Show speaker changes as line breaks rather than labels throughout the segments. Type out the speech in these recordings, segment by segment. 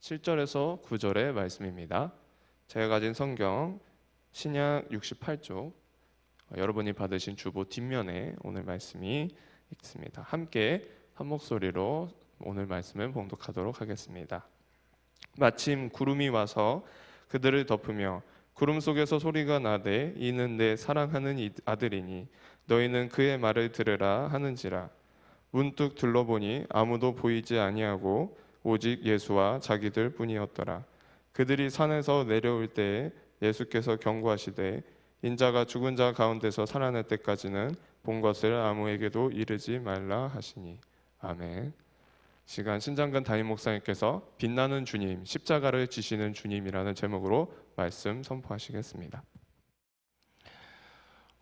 7절에서 9절의 말씀입니다. 제가 가진 성경 신약 68쪽 여러분이 받으신 주보 뒷면에 오늘 말씀이 있습니다. 함께 한 목소리로 오늘 말씀을 봉독하도록 하겠습니다. 마침 구름이 와서 그들을 덮으며 구름 속에서 소리가 나되 이는 내 사랑하는 아들이니 너희는 그의 말을 들으라 하는지라. 문득 둘러보니 아무도 보이지 아니하고 오직 예수와 자기들 뿐이었더라. 그들이 산에서 내려올 때에 예수께서 경고하시되 인자가 죽은 자 가운데서 살아날 때까지는 본 것을 아무에게도 이르지 말라 하시니. 아멘. 시간 신장근 담임 목사님께서 빛나는 주님, 십자가를 지시는 주님이라는 제목으로 말씀 선포하시겠습니다.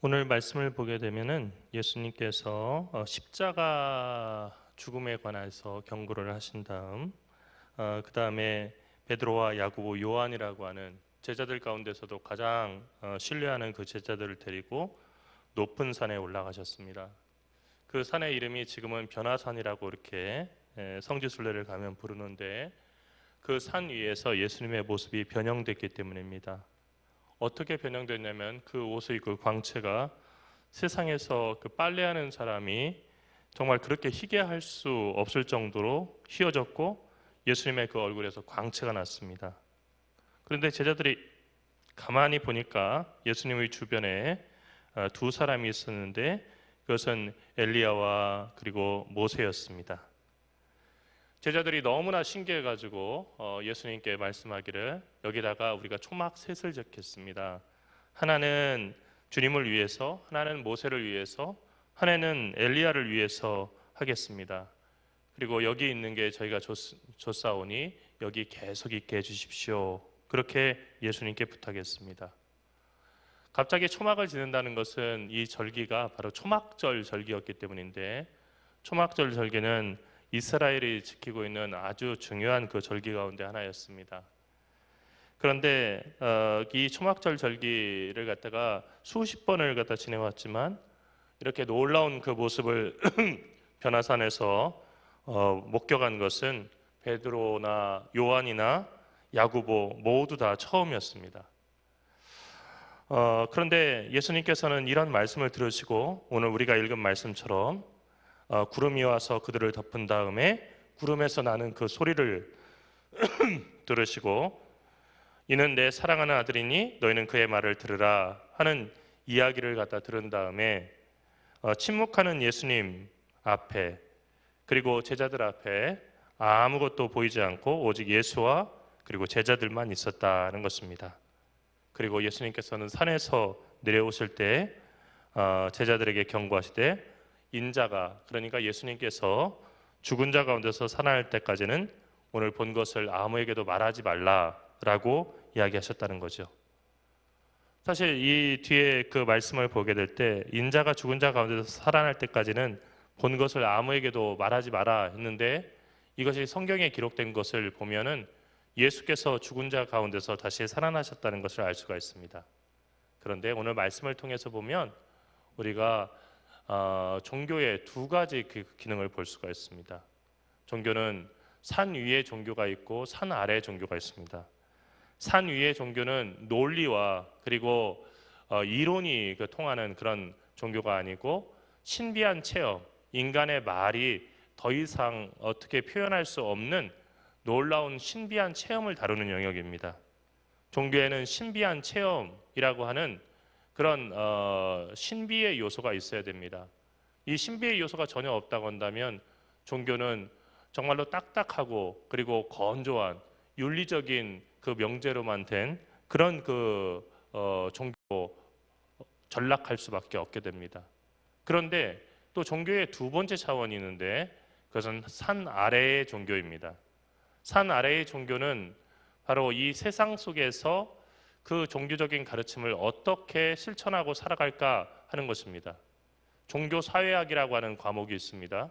오늘 말씀을 보게 되면은 예수님께서 십자가 죽음에 관해서 경고를 하신 다음 그 다음에 베드로와 야고보, 요한이라고 하는 제자들 가운데서도 가장 신뢰하는 그 제자들을 데리고 높은 산에 올라가셨습니다. 그 산의 이름이 지금은 변화산이라고 이렇게 성지순례를 가면 부르는데 그 산 위에서 예수님의 모습이 변형됐기 때문입니다. 어떻게 변형됐냐면 그 옷의 그 광채가 세상에서 그 빨래하는 사람이 정말 그렇게 희게 할 수 없을 정도로 휘어졌고 예수님의 그 얼굴에서 광채가 났습니다. 그런데 제자들이 가만히 보니까 예수님의 주변에 두 사람이 있었는데 그것은 엘리야와 그리고 모세였습니다. 제자들이 너무나 신기해가지고 예수님께 말씀하기를 여기다가 우리가 초막셋을 적겠습니다. 하나는 주님을 위해서, 하나는 모세를 위해서, 하나는 엘리야를 위해서 하겠습니다. 그리고 여기 있는 게 저희가 줬사오니 여기 계속 있게 해주십시오. 그렇게 예수님께 부탁했습니다. 갑자기 초막을 지는다는 것은 이 절기가 바로 초막절 절기였기 때문인데 초막절 절기는 이스라엘이 지키고 있는 아주 중요한 그 절기 가운데 하나였습니다. 그런데 이 초막절 절기를 갖다가 수십 번을 갖다 지내왔지만 이렇게 놀라운 그 모습을 변화산에서 목격한 것은 베드로나 요한이나 야고보 모두 다 처음이었습니다. 그런데 예수님께서는 이런 말씀을 들으시고 오늘 우리가 읽은 말씀처럼 구름이 와서 그들을 덮은 다음에 구름에서 나는 그 소리를 들으시고 이는 내 사랑하는 아들이니 너희는 그의 말을 들으라 하는 이야기를 갖다 들은 다음에 침묵하는 예수님 앞에 그리고 제자들 앞에 아무것도 보이지 않고 오직 예수와 그리고 제자들만 있었다는 것입니다. 그리고 예수님께서는 산에서 내려오실 때 제자들에게 경고하시되 인자가 그러니까 예수님께서 죽은 자 가운데서 살아날 때까지는 오늘 본 것을 아무에게도 말하지 말라라고 이야기하셨다는 거죠. 사실 이 뒤에 그 말씀을 보게 될 때 인자가 죽은 자 가운데서 살아날 때까지는 본 것을 아무에게도 말하지 마라 했는데 이것이 성경에 기록된 것을 보면은 예수께서 죽은 자 가운데서 다시 살아나셨다는 것을 알 수가 있습니다. 그런데 오늘 말씀을 통해서 보면 우리가 종교의 두 가지 그 기능을 볼 수가 있습니다. 종교는 산 위에 종교가 있고 산 아래에 종교가 있습니다. 산 위의 종교는 논리와 그리고 이론이 통하는 그런 종교가 아니고 신비한 체험, 인간의 말이 더 이상 어떻게 표현할 수 없는 놀라운 신비한 체험을 다루는 영역입니다. 종교에는 신비한 체험이라고 하는 그런 신비의 요소가 있어야 됩니다. 이 신비의 요소가 전혀 없다고 한다면 종교는 정말로 딱딱하고 그리고 건조한 윤리적인 그 명제로만 된 그런 그 종교로 전락할 수밖에 없게 됩니다. 그런데 또 종교의 두 번째 차원이 있는데 그것은 산 아래의 종교입니다. 산 아래의 종교는 바로 이 세상 속에서 그 종교적인 가르침을 어떻게 실천하고 살아갈까 하는 것입니다. 종교 사회학이라고 하는 과목이 있습니다.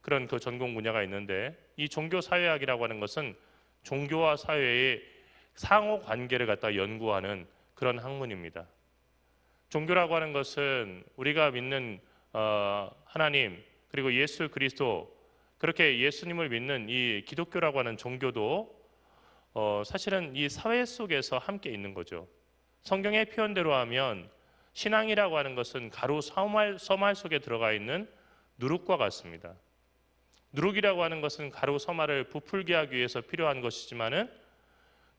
그런 그 전공 분야가 있는데 이 종교 사회학이라고 하는 것은 종교와 사회의 상호 관계를 갖다 연구하는 그런 학문입니다. 종교라고 하는 것은 우리가 믿는 하나님 그리고 예수 그리스도 그렇게 예수님을 믿는 이 기독교라고 하는 종교도 사실은 이 사회 속에서 함께 있는 거죠. 성경의 표현대로 하면 신앙이라고 하는 것은 가루 서말 속에 들어가 있는 누룩과 같습니다. 누룩이라고 하는 것은 가루 서말을 부풀게 하기 위해서 필요한 것이지만은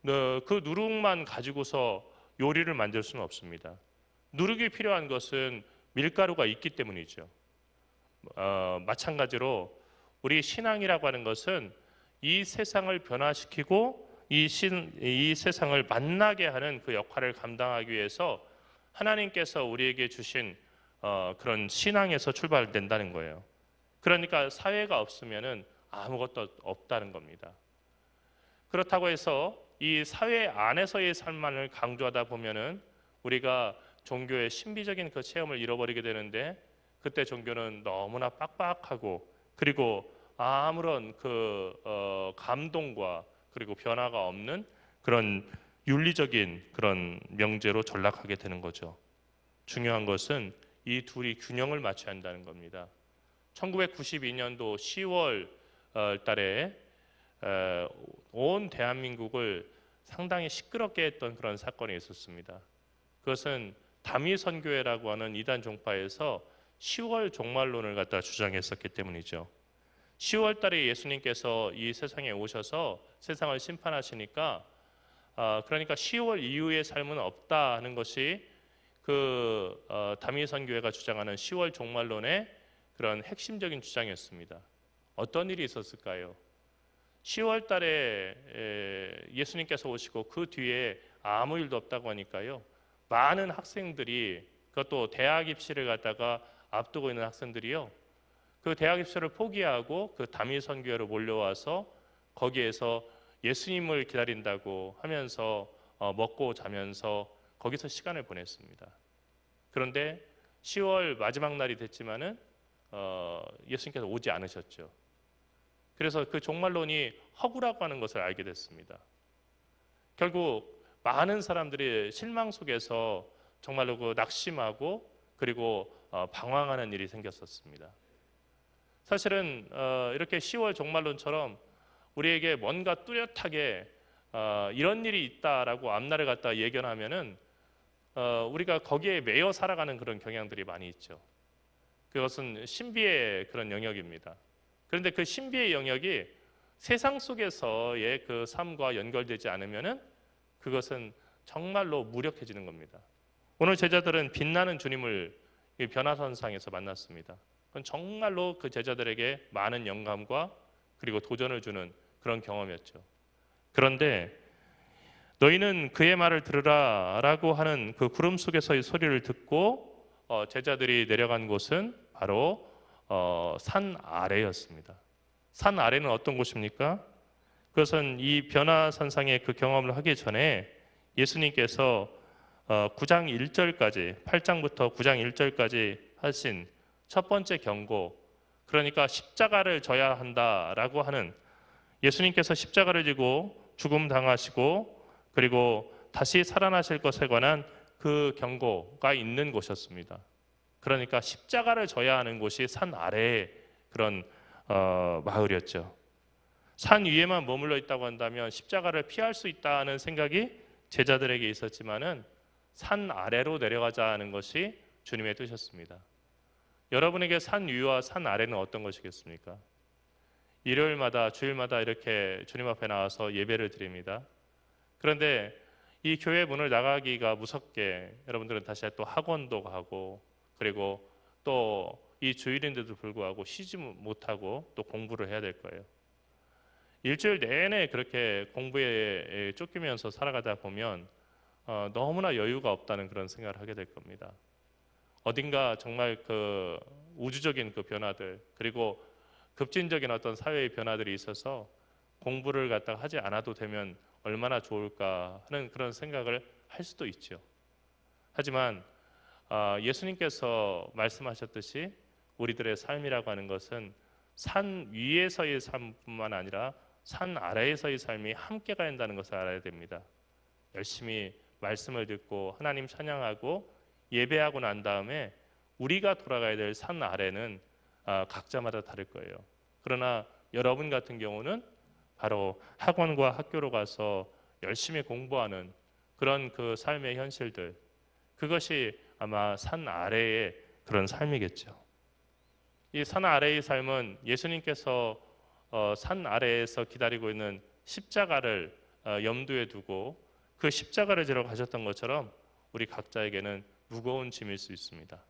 그 누룩만 가지고서 요리를 만들 수는 없습니다. 누룩이 필요한 것은 밀가루가 있기 때문이죠. 마찬가지로 우리 신앙이라고 하는 것은 이 세상을 변화시키고 이 세상을 만나게 하는 그 역할을 감당하기 위해서 하나님께서 우리에게 주신 그런 신앙에서 출발된다는 거예요. 그러니까 사회가 없으면은 아무것도 없다는 겁니다. 그렇다고 해서 이 사회 안에서의 삶만을 강조하다 보면은 우리가 종교의 신비적인 그 체험을 잃어버리게 되는데, 그때 종교는 너무나 빡빡하고 그리고 아무런 그 감동과 그리고 변화가 없는 그런 윤리적인 그런 명제로 전락하게 되는 거죠. 중요한 것은 이 둘이 균형을 맞춰야 한다는 겁니다. 1992년도 10월 달에 온 대한민국을 상당히 시끄럽게 했던 그런 사건이 있었습니다. 그것은 다미선교회라고 하는 이단 종파에서 10월 종말론을 갖다 주장했었기 때문이죠. 10월 달에 예수님께서 이 세상에 오셔서 세상을 심판하시니까 그러니까 10월 이후의 삶은 없다 하는 것이 그 다미선교회가 주장하는 10월 종말론의 그런 핵심적인 주장이었습니다. 어떤 일이 있었을까요? 10월 달에 예수님께서 오시고 그 뒤에 아무 일도 없다고 하니까요, 많은 학생들이, 그것도 대학 입시를 갖다가 앞두고 있는 학생들이요, 그 대학 입시를 포기하고 그 다미선교회로 몰려와서 거기에서 예수님을 기다린다고 하면서 먹고 자면서 거기서 시간을 보냈습니다. 그런데 10월 마지막 날이 됐지만은 예수님께서 오지 않으셨죠. 그래서 그 종말론이 허구라고 하는 것을 알게 됐습니다. 결국 많은 사람들이 실망 속에서 정말로 그 낙심하고 그리고 방황하는 일이 생겼었습니다. 사실은 이렇게 10월 종말론처럼 우리에게 뭔가 뚜렷하게 이런 일이 있다라고 앞날을 갖다 예견하면은 우리가 거기에 매여 살아가는 그런 경향들이 많이 있죠. 그것은 신비의 그런 영역입니다. 그런데 그 신비의 영역이 세상 속에서의 그 삶과 연결되지 않으면은 그것은 정말로 무력해지는 겁니다. 오늘 제자들은 빛나는 주님을 변화선상에서 만났습니다. 그건 정말로 그 제자들에게 많은 영감과 그리고 도전을 주는 그런 경험이었죠. 그런데 너희는 그의 말을 들으라 라고 하는 그 구름 속에서의 소리를 듣고 제자들이 내려간 곳은 바로 산 아래였습니다. 산 아래는 어떤 곳입니까? 그것은 이 변화산상의 그 경험을 하기 전에 예수님께서 9장 1절까지 8장부터 9장 1절까지 하신 첫 번째 경고, 그러니까 십자가를 져야 한다라고 하는, 예수님께서 십자가를 지고 죽음 당하시고 그리고 다시 살아나실 것에 관한 그 경고가 있는 곳이었습니다. 그러니까 십자가를 져야 하는 곳이 산 아래의 그런 마을이었죠. 산 위에만 머물러 있다고 한다면 십자가를 피할 수 있다는 생각이 제자들에게 있었지만은 산 아래로 내려가자는 것이 주님의 뜻이었습니다. 여러분에게 산 위와 산 아래는 어떤 것이겠습니까? 일요일마다 주일마다 이렇게 주님 앞에 나와서 예배를 드립니다. 그런데 이 교회 문을 나가기가 무섭게 여러분들은 다시 또 학원도 가고 그리고 또 이 주일인데도 불구하고 쉬지 못하고 또 공부를 해야 될 거예요. 일주일 내내 그렇게 공부에 쫓기면서 살아가다 보면 너무나 여유가 없다는 그런 생각을 하게 될 겁니다. 어딘가 정말 그 우주적인 그 변화들 그리고 급진적인 어떤 사회의 변화들이 있어서 공부를 갖다가 하지 않아도 되면 얼마나 좋을까 하는 그런 생각을 할 수도 있죠. 하지만 예수님께서 말씀하셨듯이 우리들의 삶이라고 하는 것은 산 위에서의 삶뿐만 아니라 산 아래에서의 삶이 함께 가야 한다는 것을 알아야 됩니다. 열심히 말씀을 듣고 하나님 찬양하고 예배하고 난 다음에 우리가 돌아가야 될 산 아래는 각자마다 다를 거예요. 그러나 여러분 같은 경우는 바로 학원과 학교로 가서 열심히 공부하는 그런 그 삶의 현실들, 그것이 아마 산 아래의 그런 삶이겠죠. 이 산 아래의 삶은 예수님께서 산 아래에서 기다리고 있는 십자가를 염두에 두고 그 십자가를 지러 가셨던 것처럼 우리 각자에게는 무거운 짐일 수 있습니다.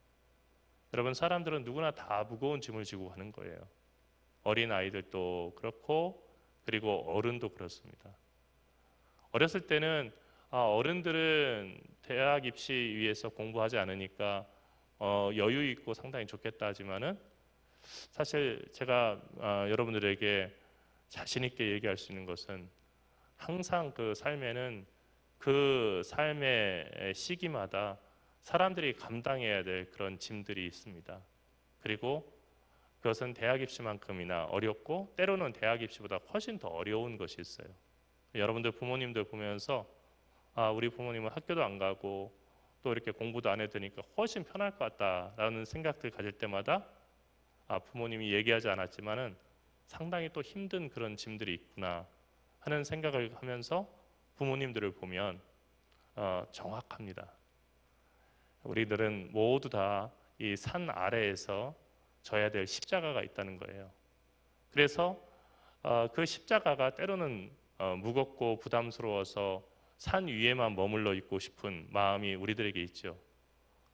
여러분, 사람들은 누구나 다 무거운 짐을 지고 가는 거예요. 어린 아이들도 그렇고 그리고 어른도 그렇습니다. 어렸을 때는 어른들은 대학 입시 위해서 공부하지 않으니까 여유 있고 상당히 좋겠다 하지만은 사실 제가 여러분들에게 자신 있게 얘기할 수 있는 것은 항상 그 삶에는 그 삶의 시기마다 사람들이 감당해야 될 그런 짐들이 있습니다. 그리고 그것은 대학 입시만큼이나 어렵고 때로는 대학 입시보다 훨씬 더 어려운 것이 있어요. 여러분들 부모님들 보면서 우리 부모님은 학교도 안 가고 또 이렇게 공부도 안 해도 되니까 훨씬 편할 것 같다라는 생각들 가질 때마다 부모님이 얘기하지 않았지만은 상당히 또 힘든 그런 짐들이 있구나 하는 생각을 하면서 부모님들을 보면 정확합니다. 우리들은 모두 다 이 산 아래에서 져야 될 십자가가 있다는 거예요. 그래서 그 십자가가 때로는 무겁고 부담스러워서 산 위에만 머물러 있고 싶은 마음이 우리들에게 있죠.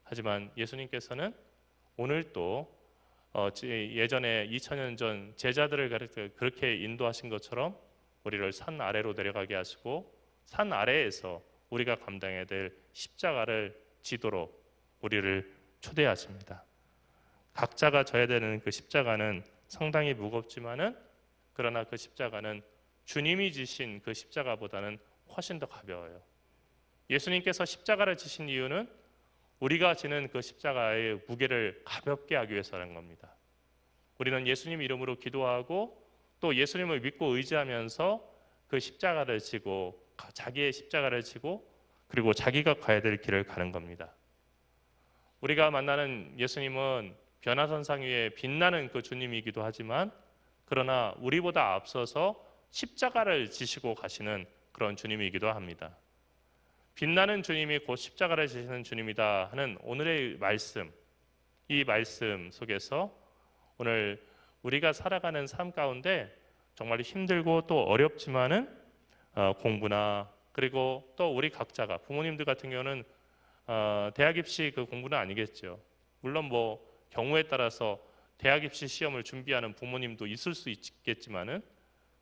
하지만 예수님께서는 오늘 또 예전에 2000년 전 제자들을 그렇게 인도하신 것처럼 우리를 산 아래로 내려가게 하시고 산 아래에서 우리가 감당해야 될 십자가를 지도록 우리를 초대하십니다. 각자가 져야 되는 그 십자가는 상당히 무겁지만은 그러나 그 십자가는 주님이 지신 그 십자가보다는 훨씬 더 가벼워요. 예수님께서 십자가를 지신 이유는 우리가 지는 그 십자가의 무게를 가볍게 하기 위해서라는 겁니다. 우리는 예수님 이름으로 기도하고 또 예수님을 믿고 의지하면서 그 십자가를 지고 자기의 십자가를 지고 그리고 자기가 가야 될 길을 가는 겁니다. 우리가 만나는 예수님은 변화선상 위에 빛나는 그 주님이기도 하지만 그러나 우리보다 앞서서 십자가를 지시고 가시는 그런 주님이기도 합니다. 빛나는 주님이 곧 십자가를 지시는 주님이다 하는 오늘의 말씀, 이 말씀 속에서 오늘 우리가 살아가는 삶 가운데 정말 힘들고 또 어렵지만은 공부나 그리고 또 우리 각자가 부모님들 같은 경우는 대학 입시 그 공부는 아니겠죠. 물론 뭐 경우에 따라서 대학 입시 시험을 준비하는 부모님도 있을 수 있겠지만은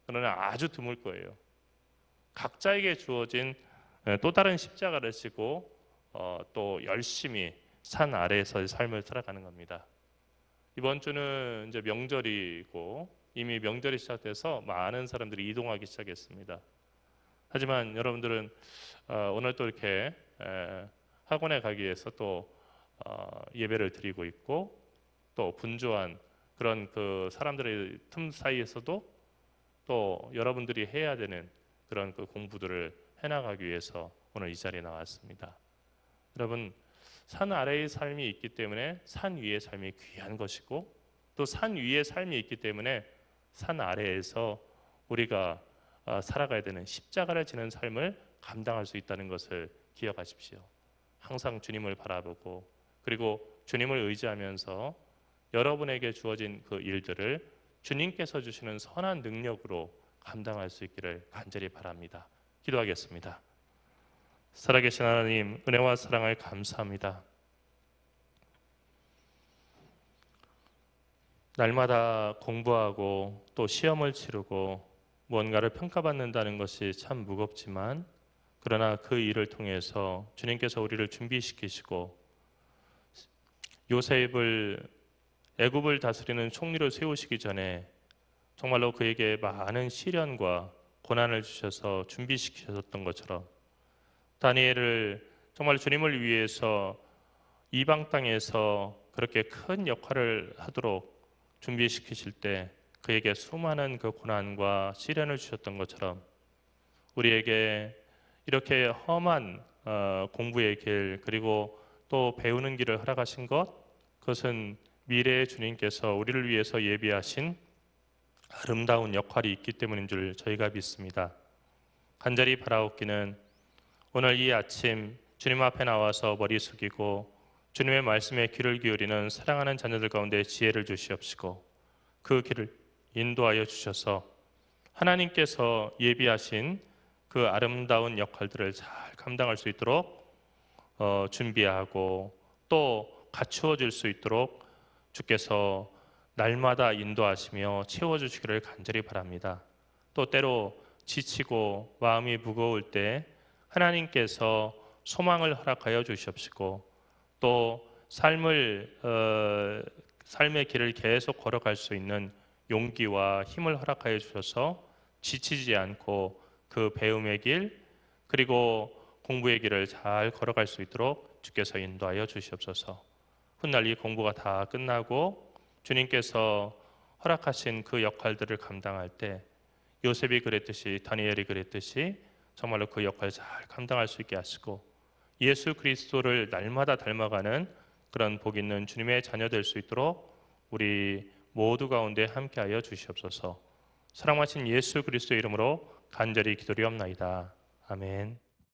그러나 아주 드물 거예요. 각자에게 주어진 또 다른 십자가를 지고 또 열심히 산 아래에서의 삶을 살아가는 겁니다. 이번 주는 이제 명절이고 이미 명절이 시작돼서 많은 사람들이 이동하기 시작했습니다. 하지만 여러분들은 오늘 또 이렇게 학원에 가기 위해서 또 예배를 드리고 있고 또 분주한 그런 그 사람들의 틈 사이에서도 또 여러분들이 해야 되는 그런 그 공부들을 해나가기 위해서 오늘 이 자리에 나왔습니다. 여러분, 산 아래의 삶이 있기 때문에 산 위의 삶이 귀한 것이고 또 산 위의 삶이 있기 때문에 산 아래에서 우리가 살아가야 되는 십자가를 지는 삶을 감당할 수 있다는 것을 기억하십시오. 항상 주님을 바라보고 그리고 주님을 의지하면서 여러분에게 주어진 그 일들을 주님께서 주시는 선한 능력으로 감당할 수 있기를 간절히 바랍니다. 기도하겠습니다. 살아계신 하나님, 은혜와 사랑을 감사합니다. 날마다 공부하고 또 시험을 치르고 무언가를 평가받는다는 것이 참 무겁지만 그러나 그 일을 통해서 주님께서 우리를 준비시키시고 요셉을 애굽을 다스리는 총리로 세우시기 전에 정말로 그에게 많은 시련과 고난을 주셔서 준비시키셨던 것처럼 다니엘을 정말 주님을 위해서 이방 땅에서 그렇게 큰 역할을 하도록 준비시키실 때 그에게 수많은 그 고난과 시련을 주셨던 것처럼 우리에게 이렇게 험한 공부의 길 그리고 또 배우는 길을 허락하신 것, 그것은 미래의 주님께서 우리를 위해서 예비하신 아름다운 역할이 있기 때문인 줄 저희가 믿습니다. 간절히 바라옵기는 오늘 이 아침 주님 앞에 나와서 머리 숙이고 주님의 말씀에 귀를 기울이는 사랑하는 자녀들 가운데 지혜를 주시옵시고 그 길을 인도하여 주셔서 하나님께서 예비하신 그 아름다운 역할들을 잘 감당할 수 있도록 준비하고 또 갖추어 줄 수 있도록 주께서 날마다 인도하시며 채워주시기를 간절히 바랍니다. 또 때로 지치고 마음이 무거울 때 하나님께서 소망을 허락하여 주시옵시고 또 삶의 길을 계속 걸어갈 수 있는 용기와 힘을 허락하여 주셔서 지치지 않고 그 배움의 길 그리고 공부의 길을 잘 걸어갈 수 있도록 주께서 인도하여 주시옵소서. 훗날 이 공부가 다 끝나고 주님께서 허락하신 그 역할들을 감당할 때 요셉이 그랬듯이 다니엘이 그랬듯이 정말로 그 역할을 잘 감당할 수 있게 하시고 예수 그리스도를 날마다 닮아가는 그런 복 있는 주님의 자녀 될 수 있도록 우리 모두 가운데 함께하여 주시옵소서. 사랑하신 예수 그리스도의 이름으로 간절히 기도리옵나이다. 아멘.